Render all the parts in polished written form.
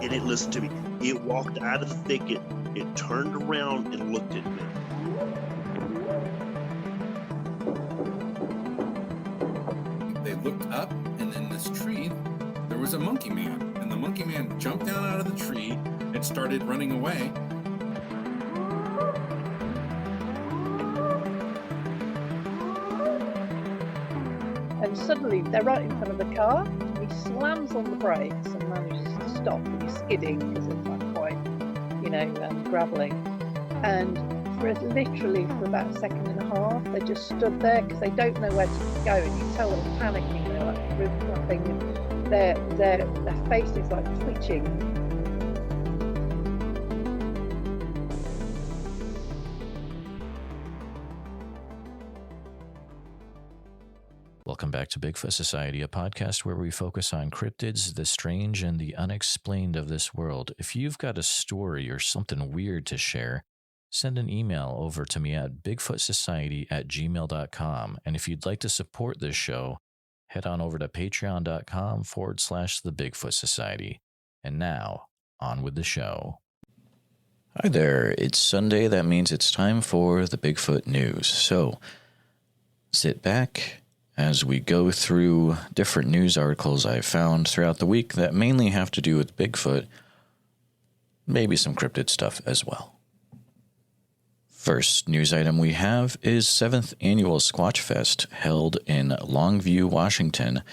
And it listened to me. It walked out of the thicket. It turned around and looked at me. They looked up, and in this tree, there was a monkey man. And the monkey man jumped down out of the tree and started running away. And suddenly they're right in front of the car. He slams on the brakes and manages to stop. And he's skidding because it's like quite, gravelly. And literally for about a second and a half, they just stood there because they don't know where to go. And you can tell they're panicking. They're like roof flapping. And their face is like twitching. Welcome back to Bigfoot Society, a podcast where we focus on cryptids, the strange, and the unexplained of this world. If you've got a story or something weird to share, send an email over to me at bigfootsociety@gmail.com. And if you'd like to support this show, head on over to patreon.com/the Bigfoot Society. And now, on with the show. Hi there, it's Sunday. That means it's time for the Bigfoot news. So, sit back as we go through different news articles I found throughout the week that mainly have to do with Bigfoot, maybe some cryptid stuff as well. First news item we have is 7th Annual Squatch Fest held in Longview, Washington.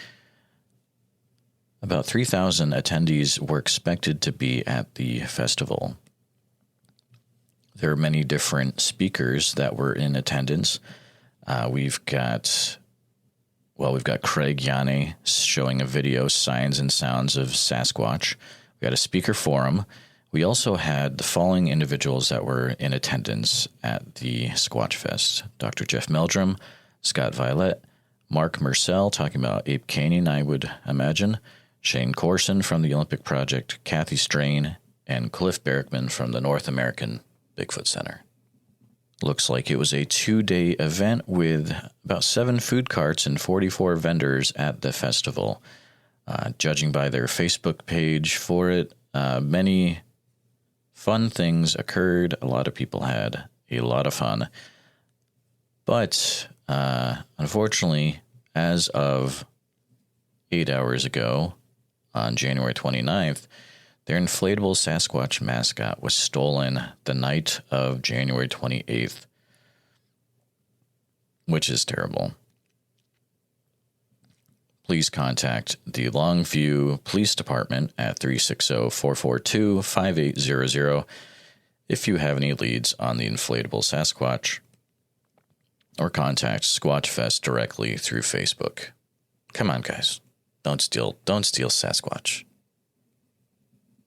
About 3,000 attendees were expected to be at the festival. There are many different speakers that were in attendance. We've got Craig Yanni showing a video, Signs and Sounds of Sasquatch. We got a speaker forum. We also had the following individuals that were in attendance at the Squatch Fest: Dr. Jeff Meldrum, Scott Violet, Mark Mersell talking about ape caning, I would imagine, Shane Corson from the Olympic Project, Kathy Strain, and Cliff Berrickman from the North American Bigfoot Center. Looks like it was a 2-day event with about 7 food carts and 44 vendors at the festival. Judging by their Facebook page for it, many fun things occurred. A lot of people had a lot of fun. But unfortunately, as of 8 hours ago, on January 29th, their inflatable Sasquatch mascot was stolen the night of January 28th, which is terrible. Please contact the Longview Police Department at 360-442-5800 if you have any leads on the inflatable Sasquatch, or contact Squatch Fest directly through Facebook. Come on, guys. Don't steal Sasquatch.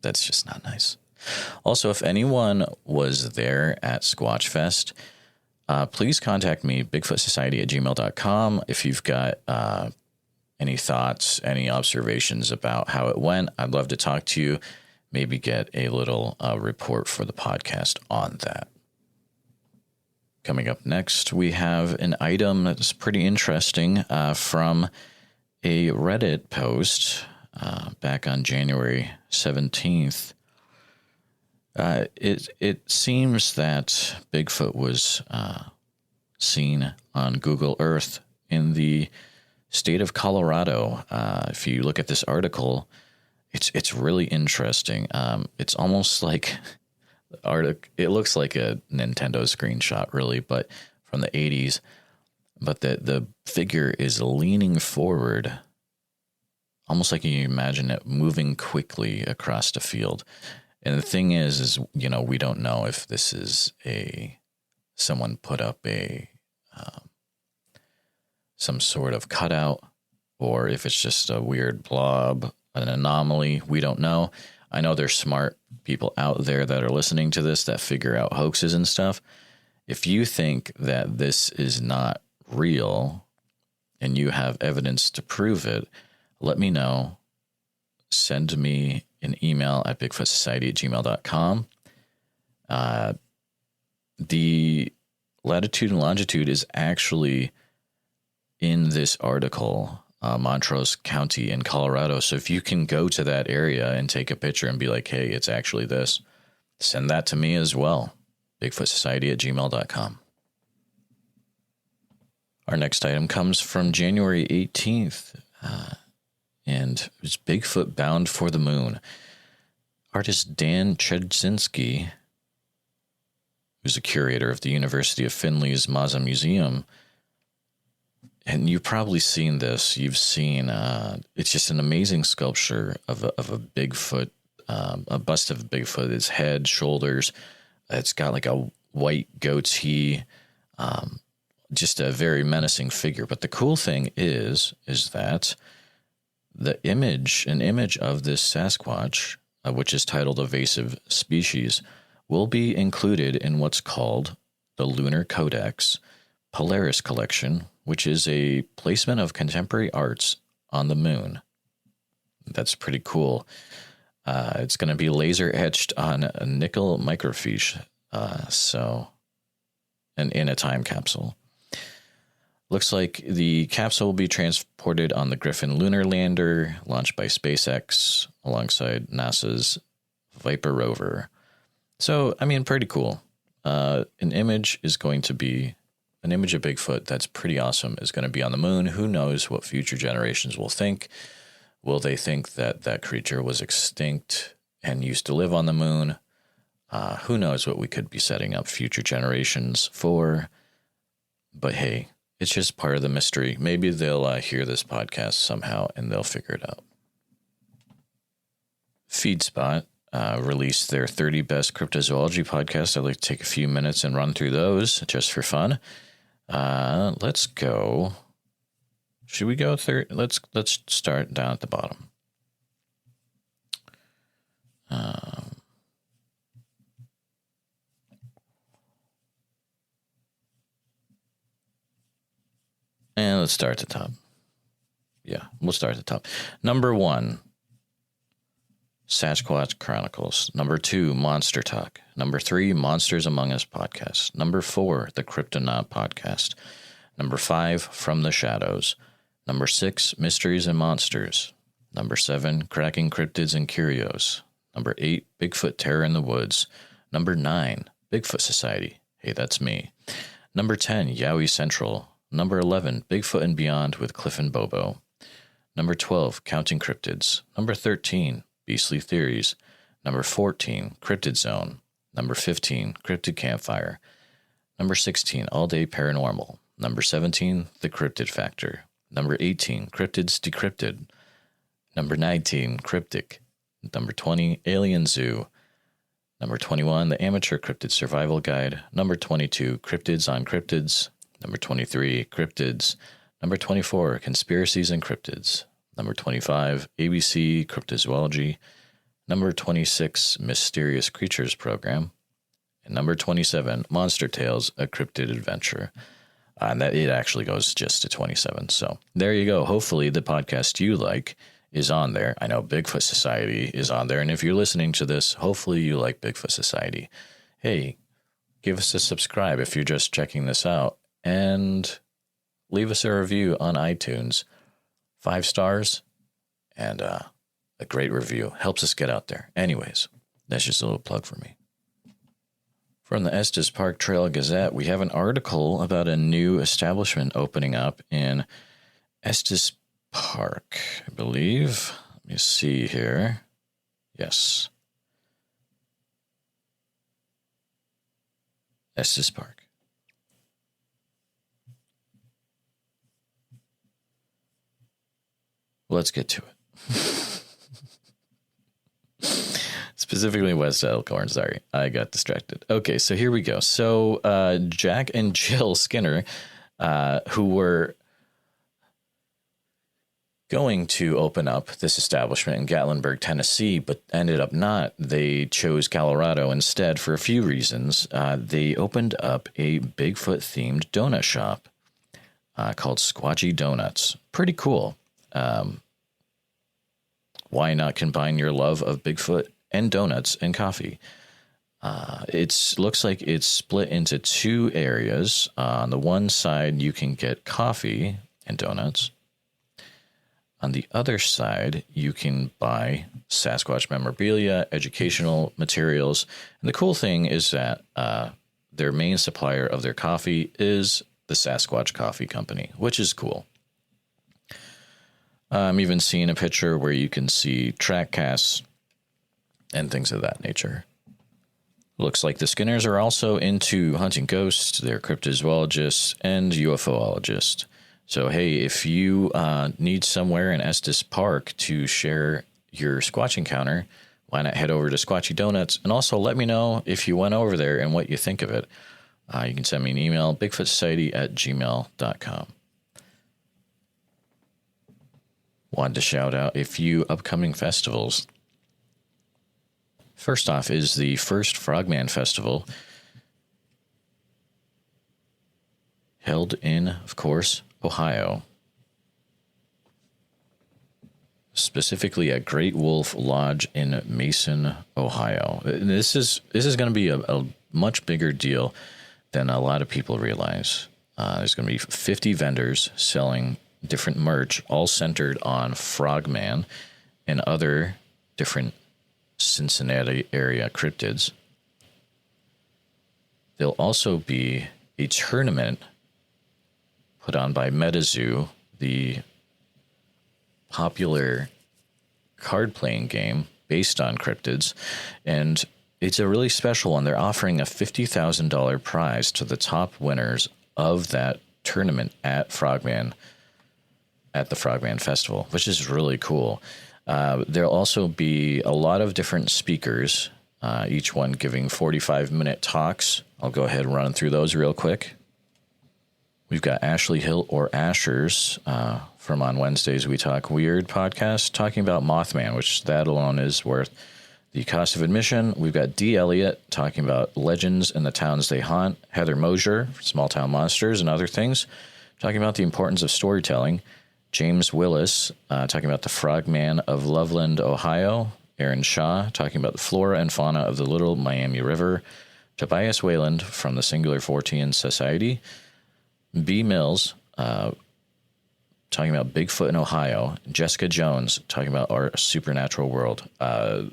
That's just not nice. Also, if anyone was there at Squatch Fest, please contact me, bigfootsociety@gmail.com. If you've got any thoughts, any observations about how it went, I'd love to talk to you, maybe get a little report for the podcast on that. Coming up next, we have an item that's pretty interesting from a Reddit post back on January 17th. It seems that Bigfoot was seen on Google Earth in the state of Colorado. If you look at this article, it's really interesting. It's almost like it looks like a Nintendo screenshot, really, but from the 80s. But the figure is leaning forward, almost like you imagine it moving quickly across the field. And the thing is, we don't know if this is someone put up some sort of cutout, or if it's just a weird blob, an anomaly. We don't know. I know there's smart people out there that are listening to this that figure out hoaxes and stuff. If you think that this is not real and you have evidence to prove it, let me know. Send me an email at bigfootsociety@gmail.com. The latitude and longitude is actually in this article. Montrose County in Colorado. So if you can go to that area and take a picture and be like, hey, it's actually this, send that to me as well. BigfootSociety@gmail.com. Our next item comes from January 18th, and it's Bigfoot Bound for the Moon. Artist Dan Chedzinski, who's a curator of the University of Findlay's Maza Museum, and you've probably seen this. You've seen, it's just an amazing sculpture of a Bigfoot, a bust of Bigfoot, his head, shoulders. It's got like a white goatee, just a very menacing figure. But the cool thing is that an image of this Sasquatch, which is titled Evasive Species, will be included in what's called the Lunar Codex Polaris Collection, which is a placement of contemporary arts on the moon. That's pretty cool. It's going to be laser etched on a nickel microfiche, and in a time capsule. Looks like the capsule will be transported on the Griffin lunar lander, launched by SpaceX alongside NASA's Viper rover. So, I mean, pretty cool. An image of Bigfoot that's pretty awesome is going to be on the moon. Who knows what future generations will think? Will they think that that creature was extinct and used to live on the moon? Who knows what we could be setting up future generations for? But hey, it's just part of the mystery. Maybe they'll hear this podcast somehow and they'll figure it out. FeedSpot released their 30 best cryptozoology podcasts. I'd like to take a few minutes and run through those just for fun. Let's go. Should we go third? Let's start down at the bottom. And let's start at the top. Yeah, we'll start at the top. Number 1, Sasquatch Chronicles. Number 2, Monster Talk. Number 3, Monsters Among Us podcast. Number 4, the Cryptonaut podcast. Number 5, From the Shadows. Number 6, Mysteries and Monsters. Number 7, Cracking Cryptids and Curios. Number 8, Bigfoot Terror in the Woods. Number 9, Bigfoot Society. Hey, that's me. Number 10, Yowie Central. Number 11, Bigfoot and Beyond with Cliff and Bobo. Number 12, Counting Cryptids. Number 13, Beastly Theories. Number 14, Cryptid Zone. Number 15, Cryptid Campfire. Number 16, All Day Paranormal. Number 17, The Cryptid Factor. Number 18, Cryptids Decrypted. Number 19, Cryptic. Number 20, Alien Zoo. Number 21, The Amateur Cryptid Survival Guide. Number 22, Cryptids on Cryptids. Number 23, Cryptids. Number 24, Conspiracies and Cryptids. Number 25, ABC Cryptozoology. Number 26, Mysterious Creatures Program. And number 27, Monster Tales, A Cryptid Adventure. And that it actually goes just to 27. So there you go. Hopefully the podcast you like is on there. I know Bigfoot Society is on there. And if you're listening to this, hopefully you like Bigfoot Society. Hey, give us a subscribe if you're just checking this out. And leave us a review on iTunes. 5 stars and a great review. Helps us get out there. Anyways, that's just a little plug for me. From the Estes Park Trail Gazette, we have an article about a new establishment opening up in Estes Park, I believe. Let me see here. Yes. Estes Park. Let's get to it. Specifically West Elkhorn, sorry. I got distracted. Okay, so here we go. So Jack and Jill Skinner, who were going to open up this establishment in Gatlinburg, Tennessee, but ended up not. They chose Colorado instead for a few reasons. They opened up a Bigfoot-themed donut shop called Squatchy Donuts. Pretty cool. Why not combine your love of Bigfoot and donuts and coffee? It looks like it's split into 2 areas. On the one side, you can get coffee and donuts. On the other side, you can buy Sasquatch memorabilia, educational materials. And the cool thing is that their main supplier of their coffee is the Sasquatch Coffee Company, which is cool. I'm even seeing a picture where you can see track casts and things of that nature. Looks like the Skinners are also into hunting ghosts. They're cryptozoologists and UFOologists. So, hey, if you need somewhere in Estes Park to share your Squatch encounter, why not head over to Squatchy Donuts? And also let me know if you went over there and what you think of it. You can send me an email, bigfootsociety@gmail.com. Wanted to shout out a few upcoming festivals. First off is the First Frogman Festival, held in, of course, Ohio. Specifically at Great Wolf Lodge in Mason, Ohio. This is going to be a much bigger deal than a lot of people realize. There's going to be 50 vendors selling different merch, all centered on Frogman and other different Cincinnati area cryptids. There'll also be a tournament put on by MetaZoo, the popular card-playing game based on cryptids, and it's a really special one. They're offering a $50,000 prize to the top winners of that tournament at the Frogman Festival, which is really cool. There'll also be a lot of different speakers, each one giving 45-minute talks. I'll go ahead and run through those real quick. We've got Ashley Hill, or Ashers, from On Wednesdays We Talk Weird podcast, talking about Mothman, which that alone is worth the cost of admission. We've got Dee Elliott talking about legends and the towns they haunt. Heather Mosier, Small Town Monsters and other things, talking about the importance of storytelling. James Willis, talking about the Frogman of Loveland, Ohio. Aaron Shaw, talking about the flora and fauna of the Little Miami River. Tobias Wayland from the Singular Fortean Society. B. Mills, talking about Bigfoot in Ohio. Jessica Jones, talking about our supernatural world. A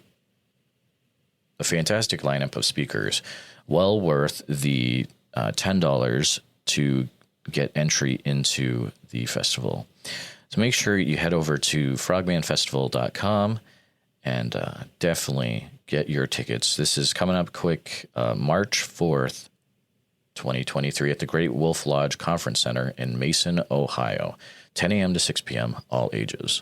fantastic lineup of speakers. Well worth the $10 to get entry into the festival. So make sure you head over to frogmanfestival.com and definitely get your tickets. This is coming up quick, March 4th, 2023 at the Great Wolf Lodge Conference Center in Mason, Ohio, 10 a.m. to 6 p.m., all ages.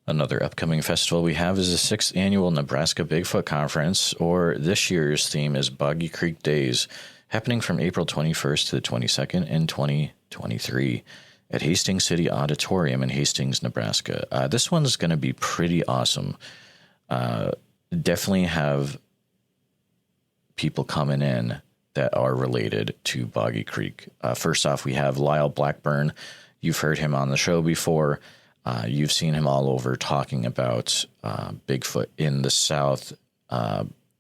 Another upcoming festival we have is the 6th Annual Nebraska Bigfoot Conference, or this year's theme is Boggy Creek Days, happening from April 21st to the 22nd in 2023 at Hastings City Auditorium in Hastings, Nebraska. This one's going to be pretty awesome. Definitely have people coming in that are related to Boggy Creek. First off, we have Lyle Blackburn. You've heard him on the show before. You've seen him all over talking about Bigfoot in the South,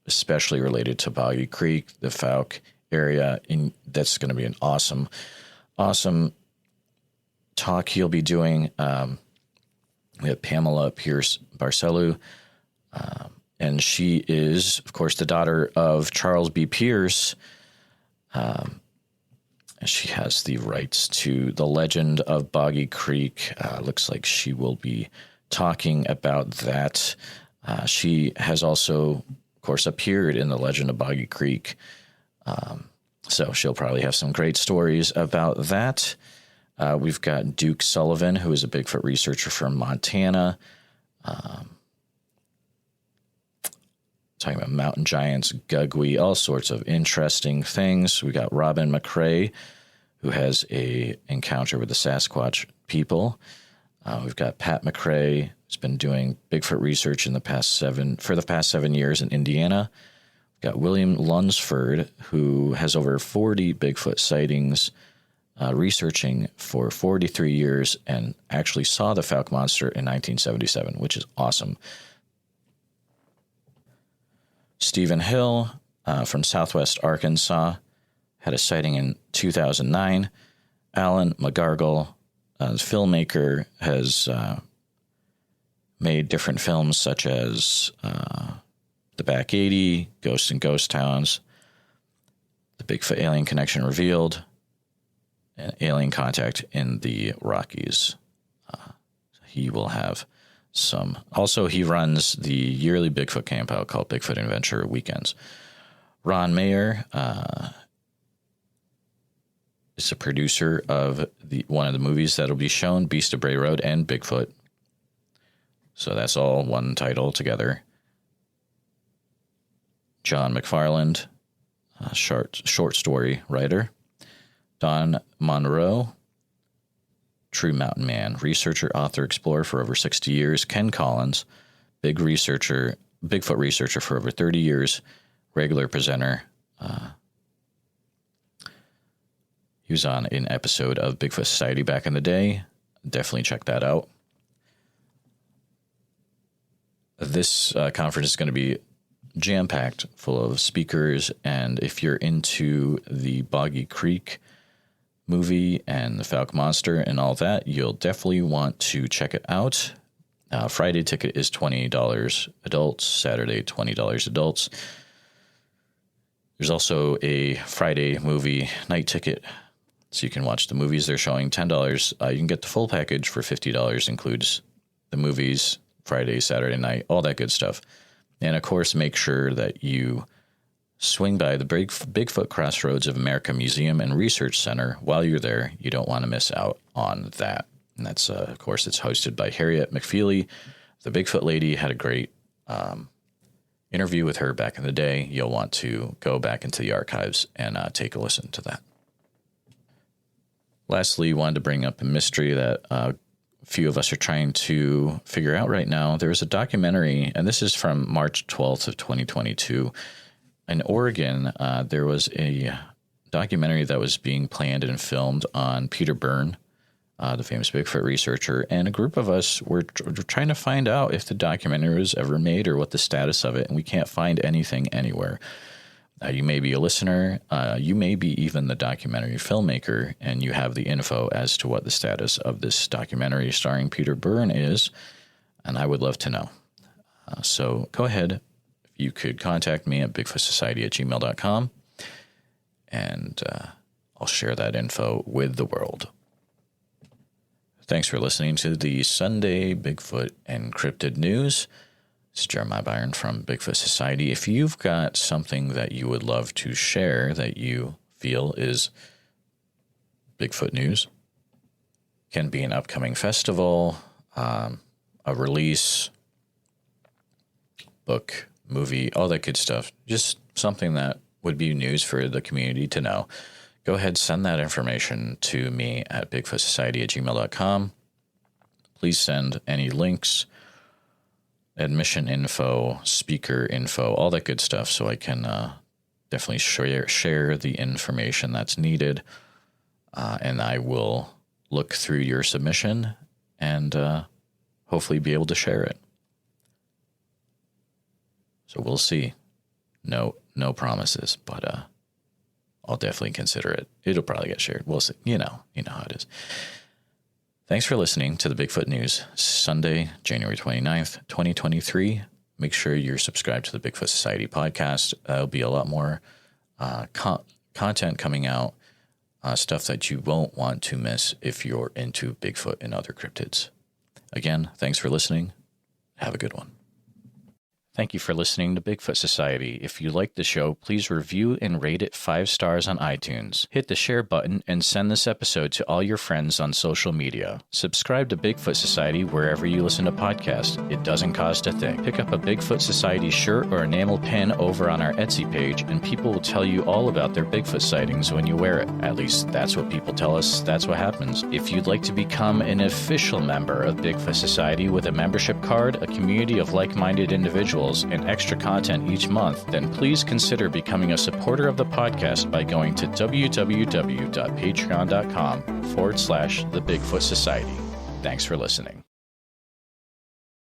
especially related to Boggy Creek, the Fouke area. And that's going to be an awesome talk he'll be doing. We have Pamela Pierce Barcelu, and she is, of course, the daughter of Charles B. Pierce. She has the rights to the legend of Boggy Creek. Looks like she will be talking about that. She has also, of course, appeared in the legend of Boggy Creek. So she'll probably have some great stories about that. We've got Duke Sullivan, who is a Bigfoot researcher from Montana. Talking about mountain giants, Gugwe, all sorts of interesting things. We got Robin McCrae, who has a encounter with the Sasquatch people. We've got Pat McCrae, who's been doing Bigfoot research for the past 7 years in Indiana. We've got William Lunsford, who has over 40 Bigfoot sightings, researching for 43 years, and actually saw the Fouke monster in 1977, which is awesome. Stephen Hill from Southwest Arkansas had a sighting in 2009. Alan McGargle The filmmaker has made different films such as The Back 80, Ghosts and Ghost Towns, The Bigfoot Alien Connection Revealed, and Alien Contact in the Rockies. He will have some. Also, he runs the yearly Bigfoot campout called Bigfoot Adventure Weekends. Ron Mayer is the producer of one of the movies that'll be shown, Beast of Bray Road and Bigfoot. So that's all one title together. John McFarland, short story writer. Don Monroe, true mountain man, researcher, author, explorer for over 60 years. Ken Collins, Bigfoot researcher for over 30 years, regular presenter. He was on an episode of Bigfoot Society back in the day. Definitely check that out. This conference is going to be jam-packed full of speakers, and if you're into the Boggy Creek movie and the Falcon Monster and all that, you'll definitely want to check it out. Friday ticket is $20 adults, Saturday $20 adults. There's also a Friday movie night ticket, so you can watch the movies they're showing, $10. You can get the full package for $50, includes the movies, Friday, Saturday night, all that good stuff. And of course, make sure that you swing by the Bigfoot Crossroads of America Museum and Research Center while you're there. You don't want to miss out on that. And that's, of course, it's hosted by Harriet McFeely. The Bigfoot lady had a great interview with her back in the day. You'll want to go back into the archives and take a listen to that. Lastly, wanted to bring up a mystery that a few of us are trying to figure out right now. There's a documentary, and this is from March 12th of 2022. In Oregon, there was a documentary that was being planned and filmed on Peter Byrne, the famous Bigfoot researcher, and a group of us were trying to find out if the documentary was ever made or what the status of it, and we can't find anything anywhere. You may be a listener, you may be even the documentary filmmaker, and you have the info as to what the status of this documentary starring Peter Byrne is, and I would love to know. So go ahead. You could contact me at bigfootsociety@gmail.com, and I'll share that info with the world. Thanks for listening to the Sunday Bigfoot Encrypted News. This is Jeremiah Byron from Bigfoot Society. If you've got something that you would love to share that you feel is Bigfoot news, can be an upcoming festival, a release, book, movie, all that good stuff, just something that would be news for the community to know, go ahead, send that information to me at bigfootsociety@gmail.com. Please send any links, admission info, speaker info, all that good stuff, so I can definitely share the information that's needed, and I will look through your submission and hopefully be able to share it. So we'll see. No promises, but I'll definitely consider it. It'll probably get shared. We'll see. You know how it is. Thanks for listening to the Bigfoot News, Sunday, January 29th, 2023. Make sure you're subscribed to the Bigfoot Society podcast. There'll be a lot more content coming out, stuff that you won't want to miss if you're into Bigfoot and other cryptids. Again, thanks for listening. Have a good one. Thank you for listening to Bigfoot Society. If you like the show, please review and rate it 5 stars on iTunes. Hit the share button and send this episode to all your friends on social media. Subscribe to Bigfoot Society wherever you listen to podcasts. It doesn't cost a thing. Pick up a Bigfoot Society shirt or enamel pin over on our Etsy page, and people will tell you all about their Bigfoot sightings when you wear it. At least that's what people tell us. That's what happens. If you'd like to become an official member of Bigfoot Society with a membership card, a community of like-minded individuals, and extra content each month, then please consider becoming a supporter of the podcast by going to www.patreon.com/The Bigfoot Society. Thanks for listening.